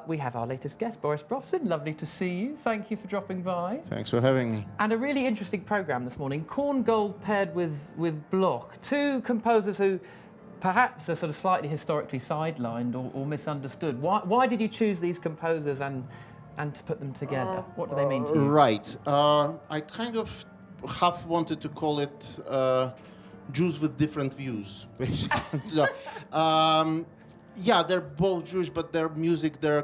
We have our latest guest, Boris Brovtsyn. Lovely to see you. Thank you for dropping by. Thanks for having me. And a really interesting programme this morning. Korngold paired with Bloch, two composers who perhaps are sort of slightly historically sidelined or misunderstood. Why did you choose these composers and to put them together? What do they mean to you? Right. I kind of half wanted to call it Jews with different views, basically. Yeah, they're both Jewish, but their music, their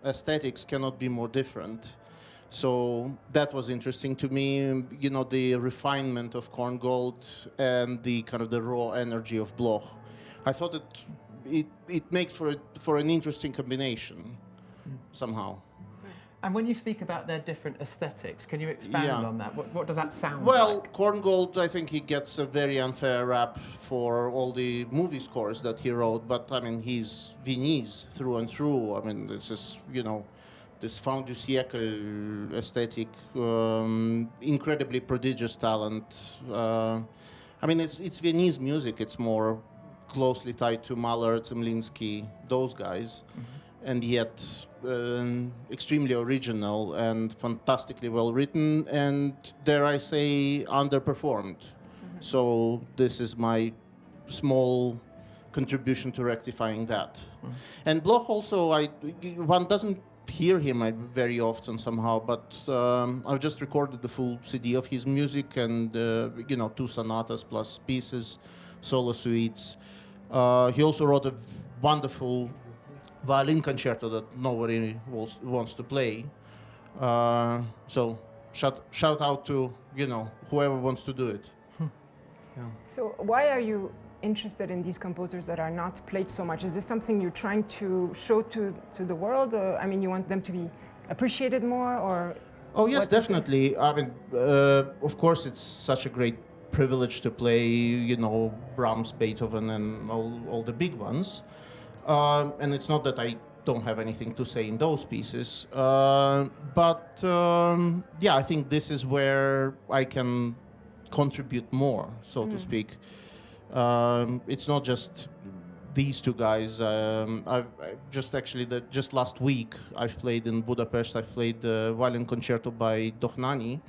aesthetics cannot be more different. So that was interesting to me. You know, the refinement of Korngold and the kind of the raw energy of Bloch. I thought it makes for an interesting combination somehow. And when you speak about their different aesthetics, can you expand on that? What does that sound well, like? Korngold, I think he gets a very unfair rap for all the movie scores that he wrote, but I mean, he's Viennese through and through. I mean, this is, you know, this fin du siècle aesthetic, incredibly prodigious talent. I mean, it's Viennese music. It's more closely tied to Mahler, Zemlinsky, those guys, and yet extremely original and fantastically well written, and dare I say, underperformed. So this is my small contribution to rectifying that. And Bloch also, one doesn't hear him very often somehow, but I've just recorded the full CD of his music, and you know, 2 sonatas plus pieces, solo suites. He also wrote a wonderful violin concerto that nobody wants to play. So shout out to, you know, whoever wants to do it. Yeah. So why are you interested in these composers that are not played so much? Is this something you're trying to show to the world? Or, I mean, you want them to be appreciated more, or? Oh yes, definitely. I mean, of course, it's such a great privilege to play, you know, Brahms, Beethoven, and all the big ones. And it's not that I don't have anything to say in those pieces, but yeah, I think this is where I can contribute more, so to speak. It's not just these two guys. I've just last week I've played in Budapest. I played the violin concerto by Dohnányi,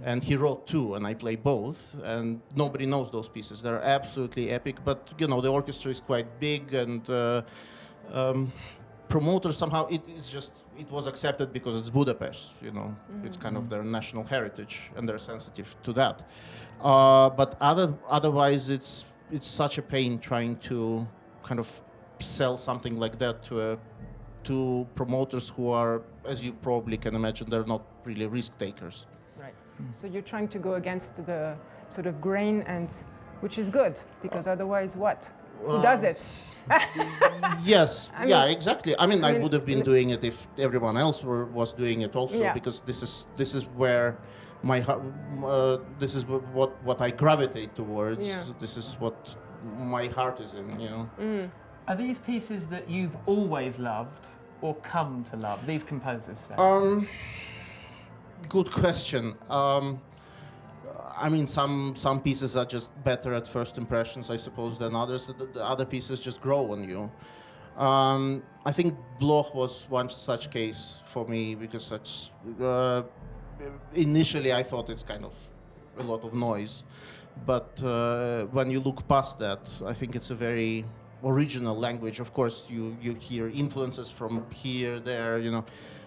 and he wrote 2, and I play both, and nobody knows those pieces. They're absolutely epic, but you know, the orchestra is quite big, and promoters somehow, it was accepted because it's Budapest, you know. It's kind of their national heritage, and they're sensitive to that. But otherwise, it's such a pain trying to kind of sell something like that to promoters who are, as you probably can imagine, they're not really risk takers. Right. So you're trying to go against the sort of grain, and which is good, because otherwise what? Who does it? Yes, yeah, exactly. I mean, I would have been doing it if everyone else was doing it also, because this is where my this is what I gravitate towards. Yeah. This is what my heart is in, you know. Are these pieces that you've always loved or come to love, these composers say? Good question. I mean, some pieces are just better at first impressions, I suppose, than others. The other pieces just grow on you. I think Bloch was one such case for me, because initially I thought it's kind of a lot of noise. But when you look past that, I think it's a very original language. Of course, you hear influences from here, there, you know.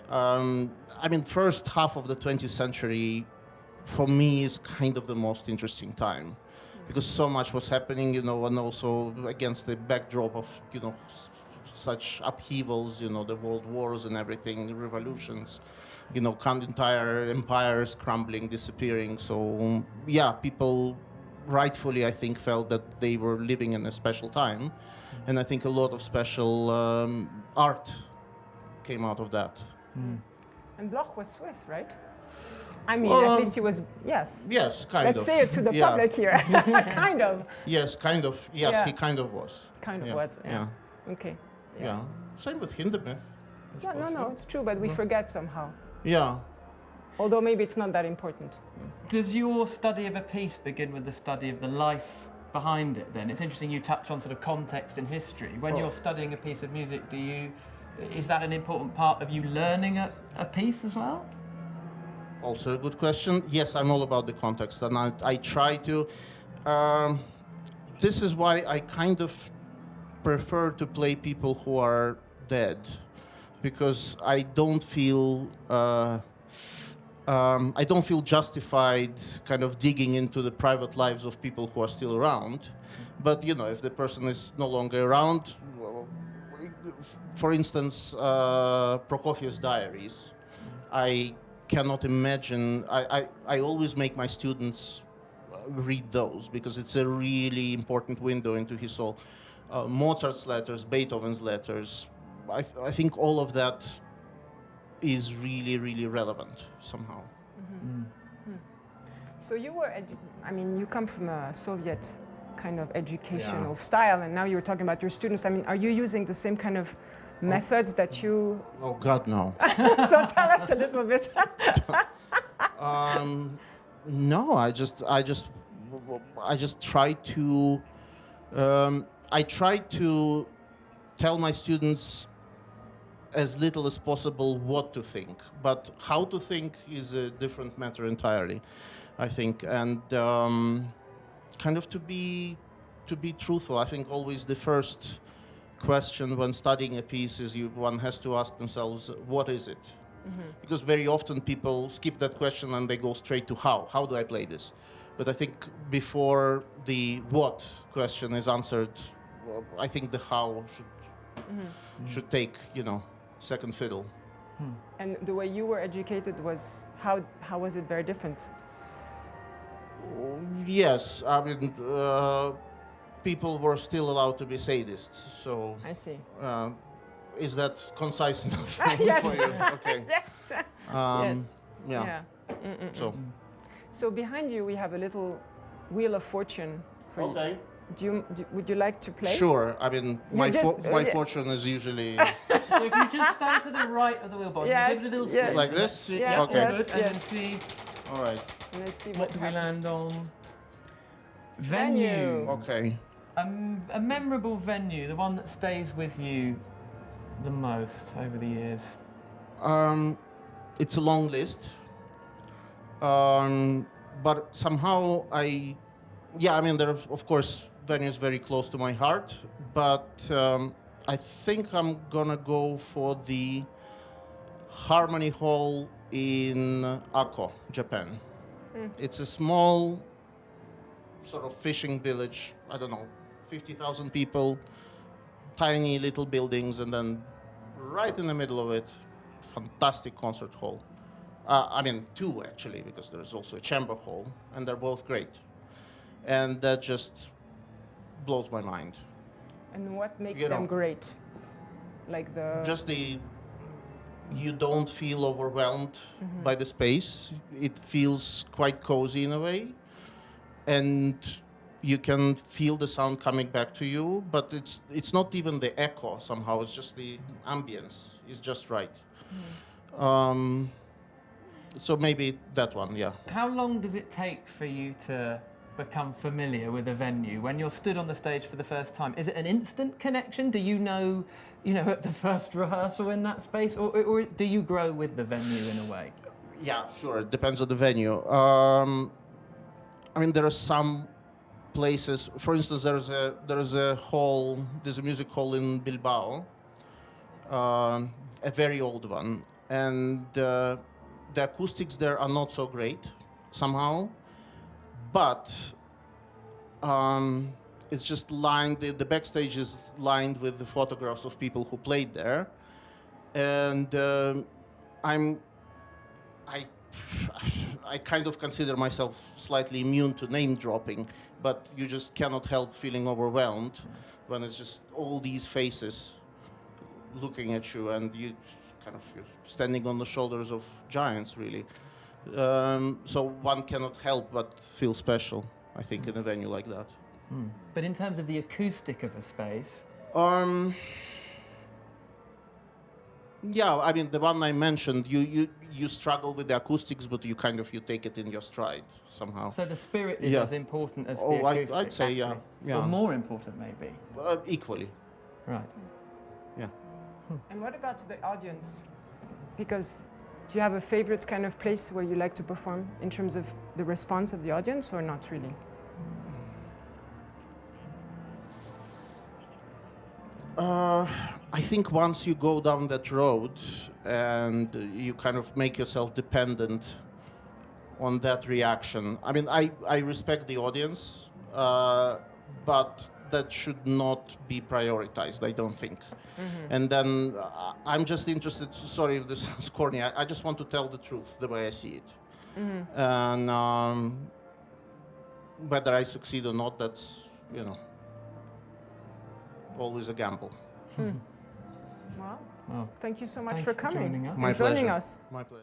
I mean, first half of the 20th century, for me, is kind of the most interesting time, because so much was happening, you know, and also against the backdrop of, you know, such upheavals, you know, the world wars and everything, revolutions, you know, entire empires crumbling, disappearing. So, yeah, people rightfully, I think, felt that they were living in a special time, and I think a lot of special art came out of that. And Bloch was Swiss, right? I mean, at least he was, yes. Yes, kind Let's of. say it to the public here. Kind of. Yes, kind of. Yes, he kind of was. Kind of was, yeah. Okay. Yeah. Same with Hindemith. Yeah, no, it's true, but we forget somehow. Yeah. Although maybe it's not that important. Does your study of a piece begin with the study of the life behind it then? It's interesting you touch on sort of context and history. When you're studying a piece of music, do you is that an important part of you learning a piece as well? Also a good question. Yes, I'm all about the context, and I try to. This is why I kind of prefer to play people who are dead, because I don't feel justified kind of digging into the private lives of people who are still around. But you know, if the person is no longer around, well, for instance, Prokofiev's diaries, I cannot imagine. I always make my students read those because it's a really important window into his soul. Mozart's letters, Beethoven's letters, I think all of that is really, really relevant somehow. Mm-hmm. Mm. So you were, you come from a Soviet kind of educational style, and now you're talking about your students. I mean, are you using the same kind of methods that you? Oh God, no. So tell us a little bit. No, I just try to. I try to tell my students as little as possible what to think, but how to think is a different matter entirely, I think, and kind of to be truthful. I think always the first question when studying a piece is one has to ask themselves, what is it? Mm-hmm. Because very often people skip that question and they go straight to how. How do I play this? But I think before the what question is answered, well, I think the how should take, second fiddle. And the way you were educated was, how was it very different? Yes, I mean, people were still allowed to be sadists, so... I see. Is that concise enough Yes. for you? Okay. Yes. Yes. Yeah. Yeah. So behind you we have a little wheel of fortune for you. Okay. Would you like to play? Sure. I mean, my fortune is usually... So if you just stand to the right of the wheelbarrow, Yes, give it a little yes. spin. Like this? Yeah, Yes, okay. yes, good. And then see All right. Let's see what do we happens. land on. Venue. Venue. Okay. A memorable venue, the one that stays with you the most over the years. It's a long list. But somehow there are, of course, venues very close to my heart, but I think I'm gonna go for the Harmony Hall in Ako, Japan. It's a small sort of fishing village, I don't know, 50,000 people, tiny little buildings, and then right in the middle of it, fantastic concert hall. Two actually, because there's also a chamber hall, and they're both great. And that just blows my mind. And what makes them great? Like you don't feel overwhelmed by the space. It feels quite cozy in a way. And you can feel the sound coming back to you, but it's not even the echo somehow, it's just the ambience is just right. So maybe that one, yeah. How long does it take for you to become familiar with a venue? When you're stood on the stage for the first time, is it an instant connection? Do you know at the first rehearsal in that space, or do you grow with the venue in a way? Yeah, sure, it depends on the venue. There are some places, for instance, there's a music hall in Bilbao, a very old one, and the acoustics there are not so great somehow, but it's just lined, the backstage is lined with the photographs of people who played there, and I kind of consider myself slightly immune to name dropping, but you just cannot help feeling overwhelmed when it's just all these faces looking at you, and you're standing on the shoulders of giants, really. So one cannot help but feel special, I think, in a venue like that. But in terms of the acoustic of a space? The one I mentioned, you struggle with the acoustics, but you take it in your stride somehow. So the spirit is as important as the acoustics? I'd say, actually. yeah. Or more important, maybe? Equally. Right. Yeah. And what about the audience? Because do you have a favorite kind of place where you like to perform in terms of the response of the audience, or not really? I think once you go down that road and you kind of make yourself dependent on that reaction. I mean, I respect the audience, but that should not be prioritized, I don't think. And then I'm just interested, sorry if this sounds corny, I just want to tell the truth the way I see it. And whether I succeed or not, that's, you know, always a gamble. Well, Well, thank you so much thank for you for coming joining us. My and joining pleasure. us. My pleasure.